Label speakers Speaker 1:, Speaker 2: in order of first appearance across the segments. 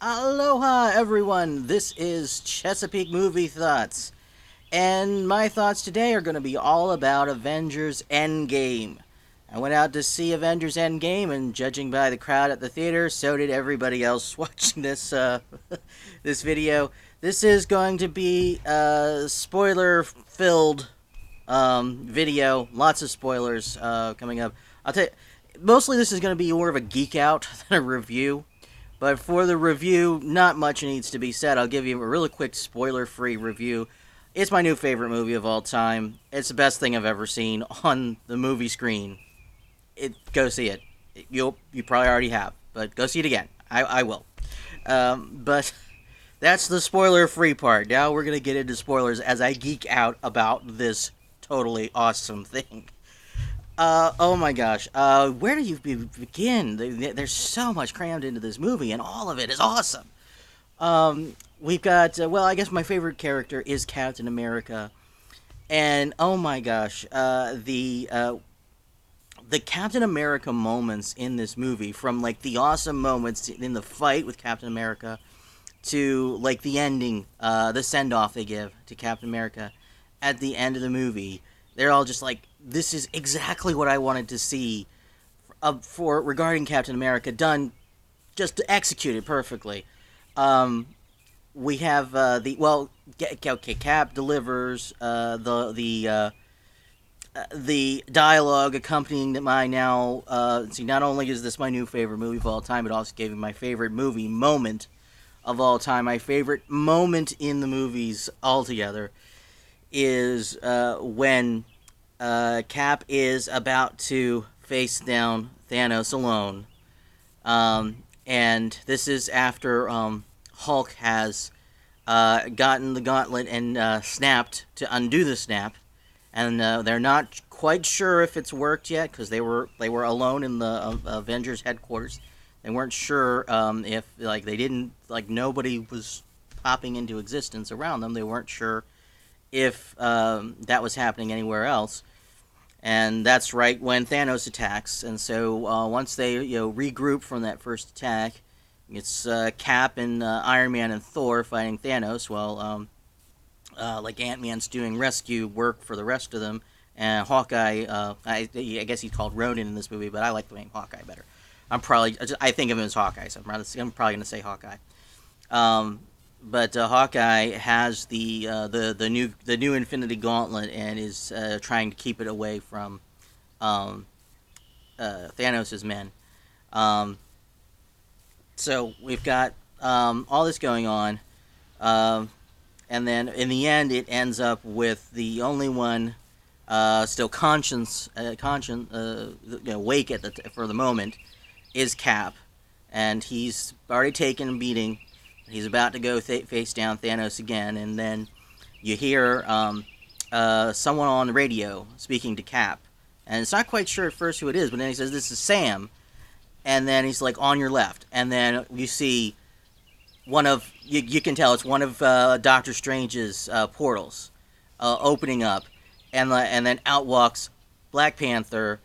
Speaker 1: Aloha, everyone. This is Chesapeake Movie Thoughts. And my thoughts today are going to be all about Avengers Endgame. I went out to see Avengers Endgame, and judging by the crowd at the theater, so did everybody else watching this video. This is going to be a spoiler-filled video. Lots of spoilers coming up. I'll tell you, mostly this is going to be more of a geek-out than a review. But for the review, not much needs to be said. I'll give you a really quick spoiler-free review. It's my new favorite movie of all time. It's the best thing I've ever seen on the movie screen. Go see it. You probably already have, but go see it again. I will. But that's the spoiler-free part. Now we're going to get into spoilers as I geek out about this totally awesome thing. Oh my gosh. Where do you begin? There's so much crammed into this movie, and all of it is awesome. We've got, well, I guess my favorite character is Captain America. And, oh my gosh, the Captain America moments in this movie, from, like, the awesome moments in the fight with Captain America to, like, the ending, the send-off they give to Captain America at the end of the movie, they're all just like, this is exactly what I wanted to see for regarding Captain America, done just executed perfectly. We have Cap delivers the dialogue accompanying my now. See, not only is this my new favorite movie of all time, it also gave me my favorite movie moment of all time. My favorite moment in the movies altogether is when Cap is about to face down Thanos alone. And this is after Hulk has gotten the gauntlet and snapped to undo the snap. And they're not quite sure if it's worked yet, because they were alone in the Avengers headquarters. They weren't sure if, like, they didn't, like, nobody was popping into existence around them. They weren't sure if that was happening anywhere else. And that's right when Thanos attacks. And so once they regroup from that first attack, it's Cap and Iron Man and Thor fighting Thanos, while like Ant-Man's doing rescue work for the rest of them. And Hawkeye, I guess he's called Ronin in this movie, but I like the name Hawkeye better. I think of him as Hawkeye, so I'm probably going to say Hawkeye. But Hawkeye has the new Infinity Gauntlet and is trying to keep it away from Thanos' men. So we've got all this going on, and then in the end, it ends up with the only one still awake for the moment is Cap, and he's already taken a beating. He's about to go face down Thanos again, and then you hear someone on the radio speaking to Cap. And it's not quite sure at first who it is, but then he says, "This is Sam." And then he's like, "On your left." And then you see you can tell it's one of Doctor Strange's portals opening up. And then out walks Black Panther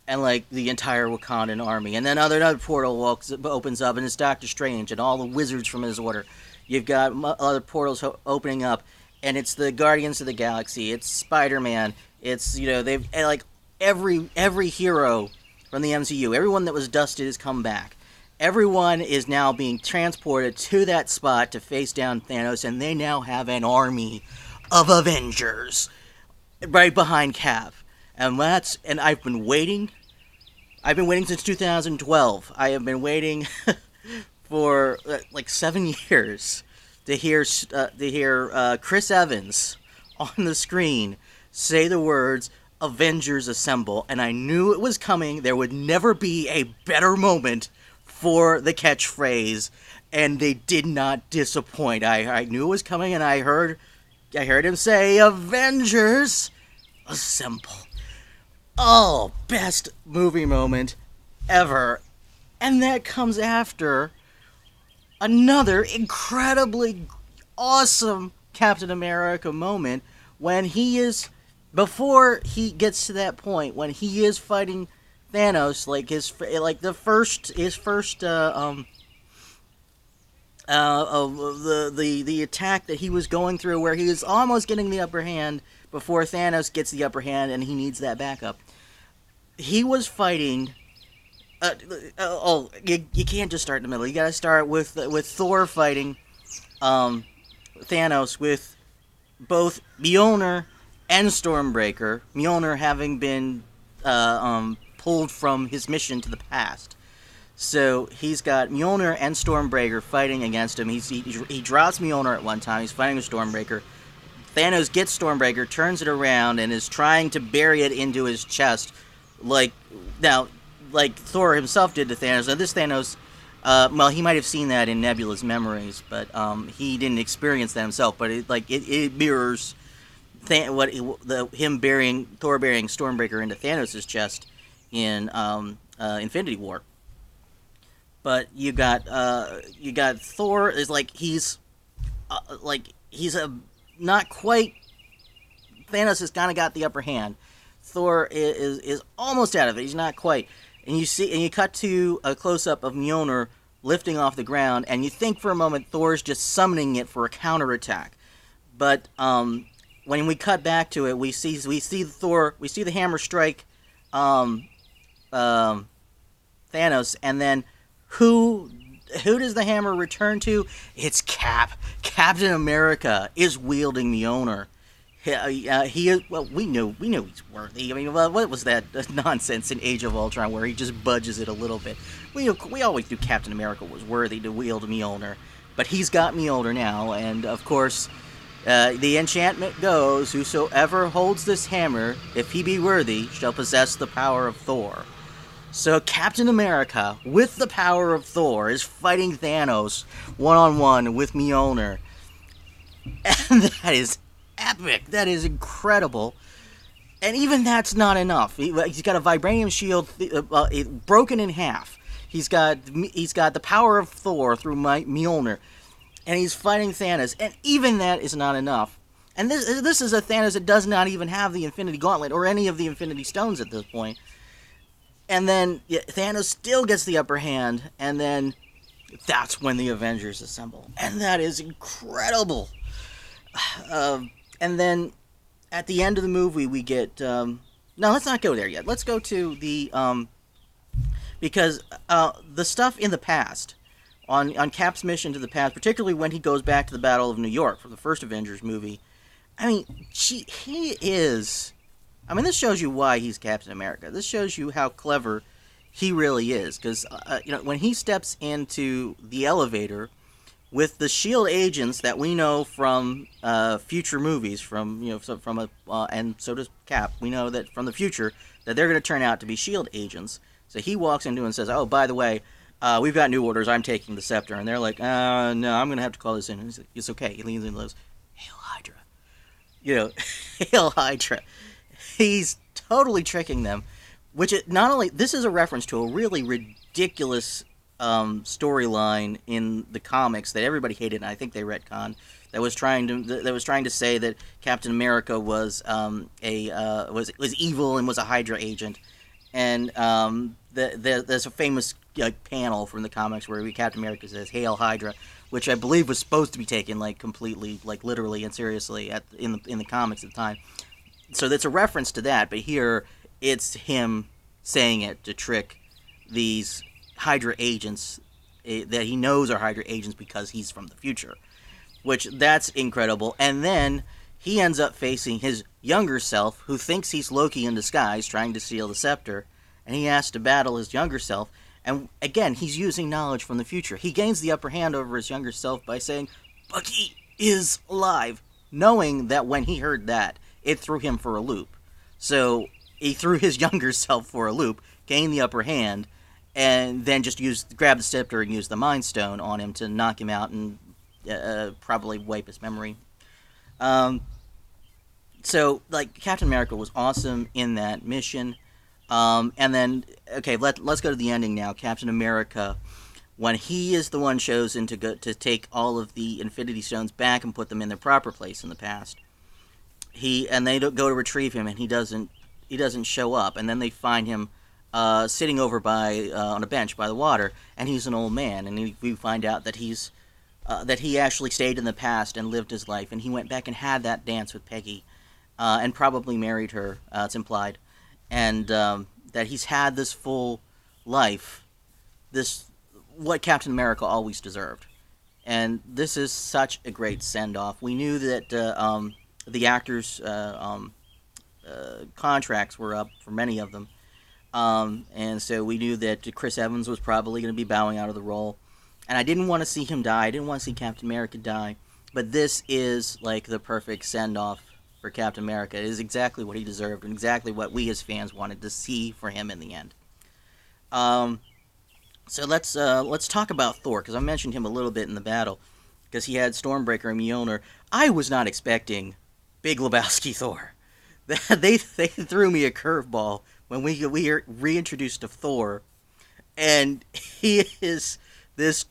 Speaker 1: and, like, the entire Wakandan army. And then another portal opens up, and it's Doctor Strange and all the wizards from his order. You've got other portals opening up, and it's the Guardians of the Galaxy. It's Spider-Man. It's, they've, like, every hero from the MCU, everyone that was dusted has come back. Everyone is now being transported to that spot to face down Thanos, and they now have an army of Avengers right behind Cap. And I've been waiting. I've been waiting since 2012. I have been waiting for like 7 years to hear Chris Evans on the screen say the words "Avengers Assemble," and I knew it was coming. There would never be a better moment for the catchphrase, and they did not disappoint. I knew it was coming, and I heard him say "Avengers Assemble." Oh, best movie moment ever. And that comes after another incredibly awesome Captain America moment when before he gets to that point, when he is fighting Thanos, like his first of the attack that he was going through, where he was almost getting the upper hand before Thanos gets the upper hand, and he needs that backup. He was fighting. You can't just start in the middle. You got to start with Thor fighting Thanos with both Mjolnir and Stormbreaker. Mjolnir having been pulled from his mission to the past. So he's got Mjolnir and Stormbreaker fighting against him. He drops Mjolnir at one time. He's fighting with Stormbreaker. Thanos gets Stormbreaker, turns it around, and is trying to bury it into his chest, like Thor himself did to Thanos. Now this Thanos, he might have seen that in Nebula's memories, but he didn't experience that himself. But it mirrors him burying Stormbreaker into Thanos' chest in Infinity War. But you got Thor is he's a not quite. Thanos has kind of got the upper hand. Thor is almost out of it. He's not quite. And you cut to a close up of Mjolnir lifting off the ground, and you think for a moment Thor's just summoning it for a counterattack. But when we cut back to it, we see the hammer strike Thanos, and then who does the hammer return to? It's Cap. Captain America is wielding Mjolnir. He is. Well, we know he's worthy. I mean, what was that nonsense in Age of Ultron where he just budges it a little bit? We always knew Captain America was worthy to wield Mjolnir, but he's got Mjolnir now, and of course, the enchantment goes: whosoever holds this hammer, if he be worthy, shall possess the power of Thor. So Captain America, with the power of Thor, is fighting Thanos one-on-one with Mjolnir. And that is epic. That is incredible. And even that's not enough. He's got a vibranium shield broken in half. He's got the power of Thor through Mjolnir. And he's fighting Thanos. And even that is not enough. And this is a Thanos that does not even have the Infinity Gauntlet or any of the Infinity Stones at this point. And then Thanos still gets the upper hand, and then that's when the Avengers assemble. And that is incredible. And then at the end of the movie, we get... no, let's not go there yet. Let's go to the... because the stuff in the past, on Cap's mission to the past, particularly when he goes back to the Battle of New York for the first Avengers movie, I mean, he is... I mean, this shows you why he's Captain America. This shows you how clever he really is. Because, when he steps into the elevator with the S.H.I.E.L.D. agents that we know from future movies, and so does Cap, we know that from the future that they're going to turn out to be S.H.I.E.L.D. agents. So he walks into and says, "Oh, by the way, we've got new orders. I'm taking the scepter." And they're like, "No, I'm going to have to call this in." And he's like, "It's okay." He leans in and goes, "Hail Hydra." Hail Hydra. He's totally tricking them, this is a reference to a really ridiculous storyline in the comics that everybody hated, and I think they retconned, that was trying to say that Captain America was evil and was a Hydra agent, and there's a famous panel from the comics where Captain America says "Hail Hydra," which I believe was supposed to be taken completely, literally and seriously in the comics at the time. So that's a reference to that, but here it's him saying it to trick these Hydra agents that he knows are Hydra agents because he's from the future, which that's incredible. And then he ends up facing his younger self, who thinks he's Loki in disguise, trying to steal the scepter, and he has to battle his younger self. And again, he's using knowledge from the future. He gains the upper hand over his younger self by saying, "Bucky is alive," knowing that when he heard that, it threw him for a loop. So he threw his younger self for a loop, gained the upper hand, and then just grabbed the scepter and used the Mind Stone on him to knock him out and probably wipe his memory. So Captain America was awesome in that mission. And then, okay, let's go to the ending now. Captain America, when he is the one chosen to take all of the Infinity Stones back and put them in their proper place in the past, they don't go to retrieve him, and he doesn't show up, and then they find him sitting over on a bench by the water, and he's an old man, and we find out that he's that he actually stayed in the past and lived his life, and he went back and had that dance with Peggy, and probably married her. It's implied, and that he's had this full life, this what Captain America always deserved, and this is such a great send off. We knew that the actors' contracts were up for many of them, and so we knew that Chris Evans was probably going to be bowing out of the role. And I didn't want to see him die. I didn't want to see Captain America die. But this is like the perfect send off for Captain America. It is exactly what he deserved and exactly what we as fans wanted to see for him in the end. Um, so let's talk about Thor, because I mentioned him a little bit in the battle, because he had Stormbreaker and Mjolnir. I was not expecting Big Lebowski Thor. They threw me a curveball when we are reintroduced to Thor, and he is this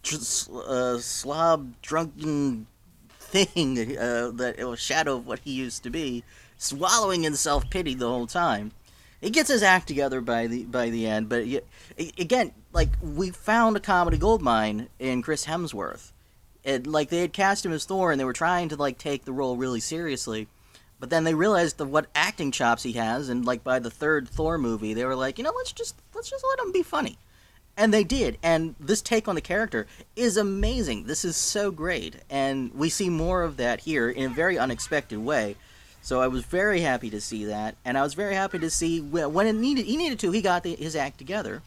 Speaker 1: slob drunken thing that it was shadow of what he used to be, swallowing in self pity the whole time. He gets his act together by the end, but again, like, we found a comedy goldmine in Chris Hemsworth. Like, they had cast him as Thor, and they were trying to like take the role really seriously, but then they realized what acting chops he has, and like by the third Thor movie, they were like, let's just let him be funny. And they did, and this take on the character is amazing. This is so great, and we see more of that here in a very unexpected way. So I was very happy to see that, and I was very happy to see when he needed to, he got his act together,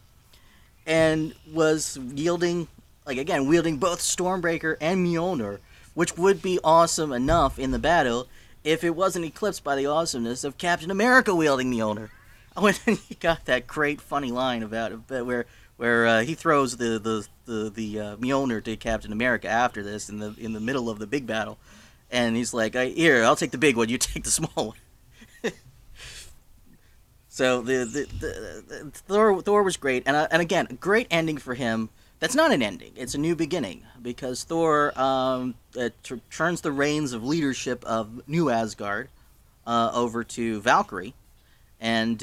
Speaker 1: and was wielding both Stormbreaker and Mjolnir, which would be awesome enough in the battle if it wasn't eclipsed by the awesomeness of Captain America wielding Mjolnir. When he got that great funny line about it, where he throws the Mjolnir to Captain America after this in the middle of the big battle, and he's like, "Here, I'll take the big one. You take the small one." So the Thor was great, and again, a great ending for him. That's not an ending; it's a new beginning, because Thor turns the reins of leadership of New Asgard over to Valkyrie, and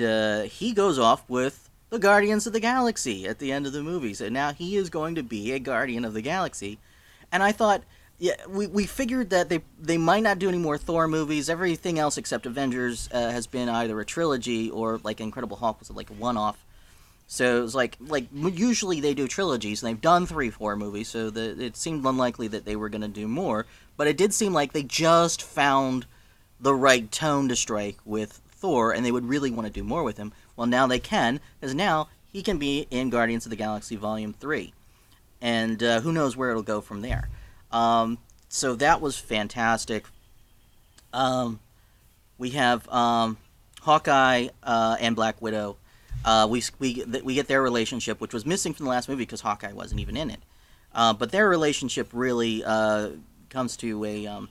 Speaker 1: he goes off with the Guardians of the Galaxy at the end of the movie. So now he is going to be a Guardian of the Galaxy. And I thought, yeah, we figured that they might not do any more Thor movies. Everything else except Avengers has been either a trilogy or, like, Incredible Hulk was like a one-off. So it was like usually they do trilogies, and they've done 3-4 movies, so it seemed unlikely that they were going to do more. But it did seem like they just found the right tone to strike with Thor, and they would really want to do more with him. Well, now they can, because now he can be in Guardians of the Galaxy Volume 3. And who knows where it'll go from there. So that was fantastic. We have Hawkeye and Black Widow. We get their relationship, which was missing from the last movie because Hawkeye wasn't even in it. But their relationship really comes to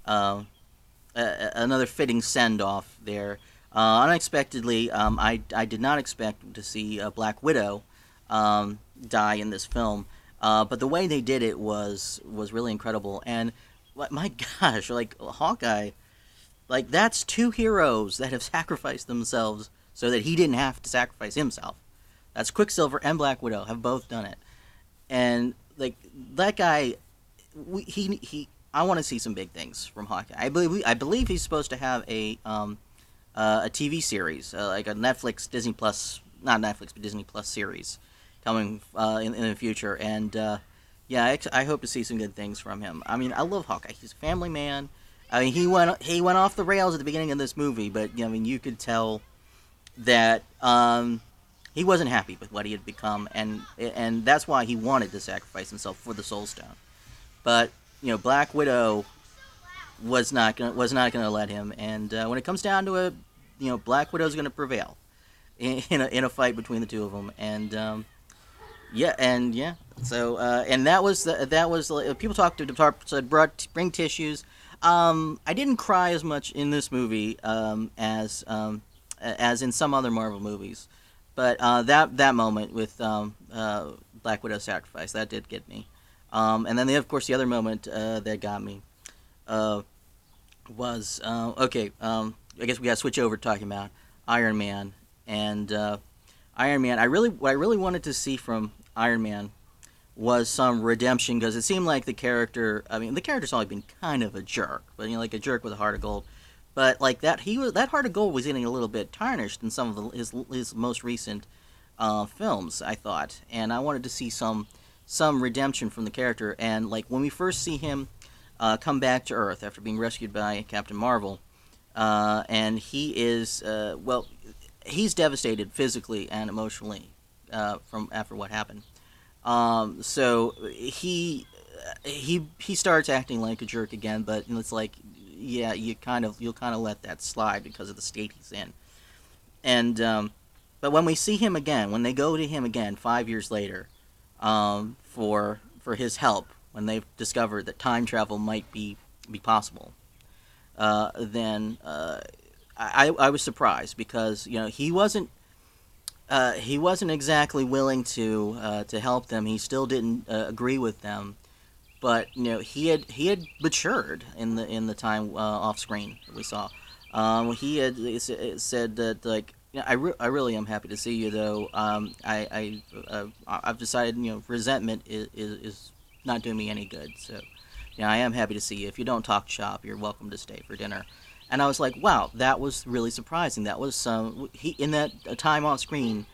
Speaker 1: another fitting send-off there. Unexpectedly, I did not expect to see Black Widow die in this film, but the way they did it was really incredible. And my gosh, like, Hawkeye, like, that's two heroes that have sacrificed themselves so that he didn't have to sacrifice himself. That's Quicksilver and Black Widow have both done it, and like that guy, I want to see some big things from Hawkeye. I believe he's supposed to have a TV series, like a Netflix, Disney Plus, not Netflix, but Disney Plus series coming in the future. And yeah, I hope to see some good things from him. I mean, I love Hawkeye. He's a family man. I mean, he went off the rails at the beginning of this movie, but I mean, you could tell that he wasn't happy with what he had become, and that's why he wanted to sacrifice himself for the Soul Stone. But Black Widow was not gonna let him, and when it comes down to it, Black Widow's gonna prevail in a fight between the two of them, and so and that was people talked to said bring tissues. I didn't cry as much in this movie as in some other Marvel movies, but that moment with Black Widow's sacrifice, that did get me. And then of course the other moment that got me was okay. I guess we got to switch over to talking about Iron Man. And Iron Man, what I really wanted to see from Iron Man was some redemption, because it seemed like the character. I mean, the character's always been kind of a jerk, but like a jerk with a heart of gold. But like that heart of gold was getting a little bit tarnished in some of his most recent films, I thought, and I wanted to see some redemption from the character. And like when we first see him come back to Earth after being rescued by Captain Marvel, and he is he's devastated physically and emotionally from after what happened. So he starts acting like a jerk again, but it's like, yeah, you'll kind of let that slide because of the state he's in. And but when we see him again, when they go to him again 5 years later, for his help, when they've discovered that time travel might be possible, then I was surprised, because he wasn't exactly willing to help them. He still didn't agree with them, but he had matured in the time off screen that we saw. He had said that, like, I really am happy to see you, though. I've decided, resentment is not doing me any good. So I am happy to see you. If you don't talk shop, you're welcome to stay for dinner. And I was like, wow, that was really surprising. That was he in that time off screen,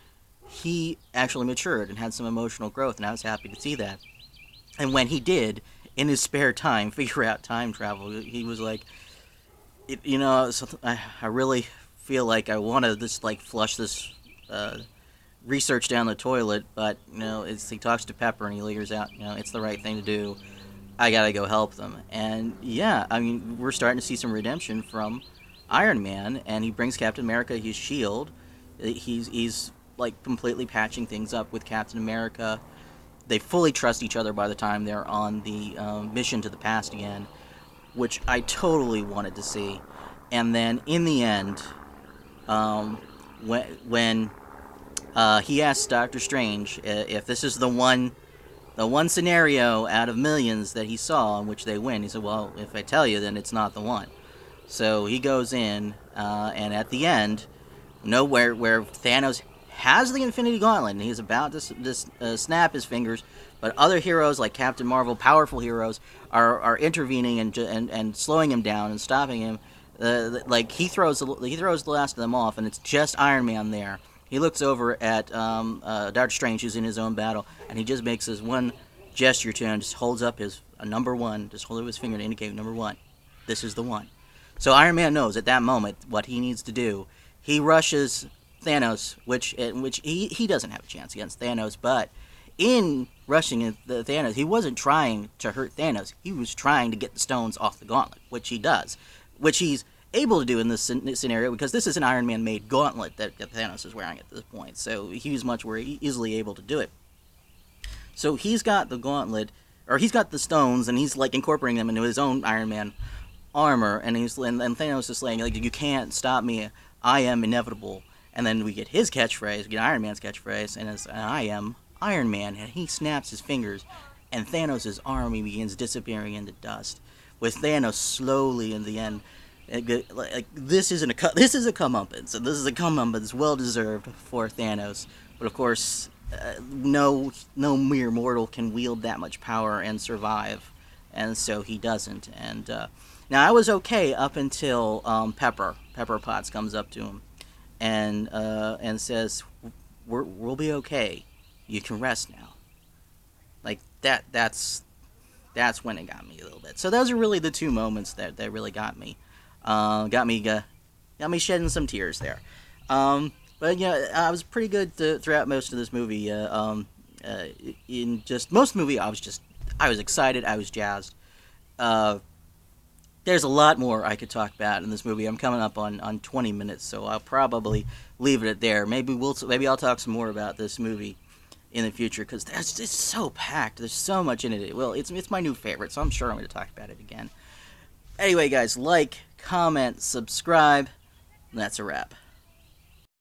Speaker 1: he actually matured and had some emotional growth, and I was happy to see that. And when he did, in his spare time, figure out time travel, he was like, I really feel like I want to just like flush this research down the toilet, but he talks to Pepper and he figures out, it's the right thing to do. I gotta go help them. And yeah, I mean, we're starting to see some redemption from Iron Man, and he brings Captain America his shield. He's like completely patching things up with Captain America. They fully trust each other by the time they're on the mission to the past again, which I totally wanted to see. And then in the end, when he asks Doctor Strange if this is the one scenario out of millions that he saw in which they win. He said, well, if I tell you, then it's not the one. So he goes in, and at the end, where Thanos has the Infinity Gauntlet, and he's about to snap his fingers, but other heroes like Captain Marvel, powerful heroes, are intervening and slowing him down and stopping him. Like he throws the last of them off, and it's just Iron Man there. He looks over at Doctor Strange, who's in his own battle, and he just makes this one gesture to him, just holds up his number one, just holds up his finger to indicate number one. This is the one. So Iron Man knows at that moment what he needs to do. He rushes Thanos, which he doesn't have a chance against Thanos, but in rushing Thanos, he wasn't trying to hurt Thanos. He was trying to get the stones off the gauntlet, which he does, which he's able to do in this scenario, because this is an Iron Man made gauntlet that Thanos is wearing at this point, so he was much more easily able to do it. So he's got the gauntlet, or he's got the stones, and he's like incorporating them into his own Iron Man armor, and Thanos is saying, like, you can't stop me, I am inevitable. And then we get his catchphrase, we get Iron Man's catchphrase, and it's, I am Iron Man, and he snaps his fingers, and Thanos' army begins disappearing into dust, with Thanos slowly in the end. Like, this is a comeuppance, and this is a comeuppance well deserved for Thanos. But of course, no mere mortal can wield that much power and survive, and so he doesn't. And now I was okay up until Pepper Potts comes up to him and says, "We'll be okay. You can rest now." Like that's when it got me a little bit. So those are really the two moments that really got me. Got me shedding some tears there. But I was pretty good throughout most of this movie. In just most of the movie, I was excited, I was jazzed. There's a lot more I could talk about in this movie. I'm coming up on 20 minutes, so I'll probably leave it at there. Maybe I'll talk some more about this movie in the future, because it's so packed. There's so much in it. Well, it's my new favorite, so I'm sure I'm going to talk about it again. Anyway, guys, like, comment, subscribe, and that's a wrap.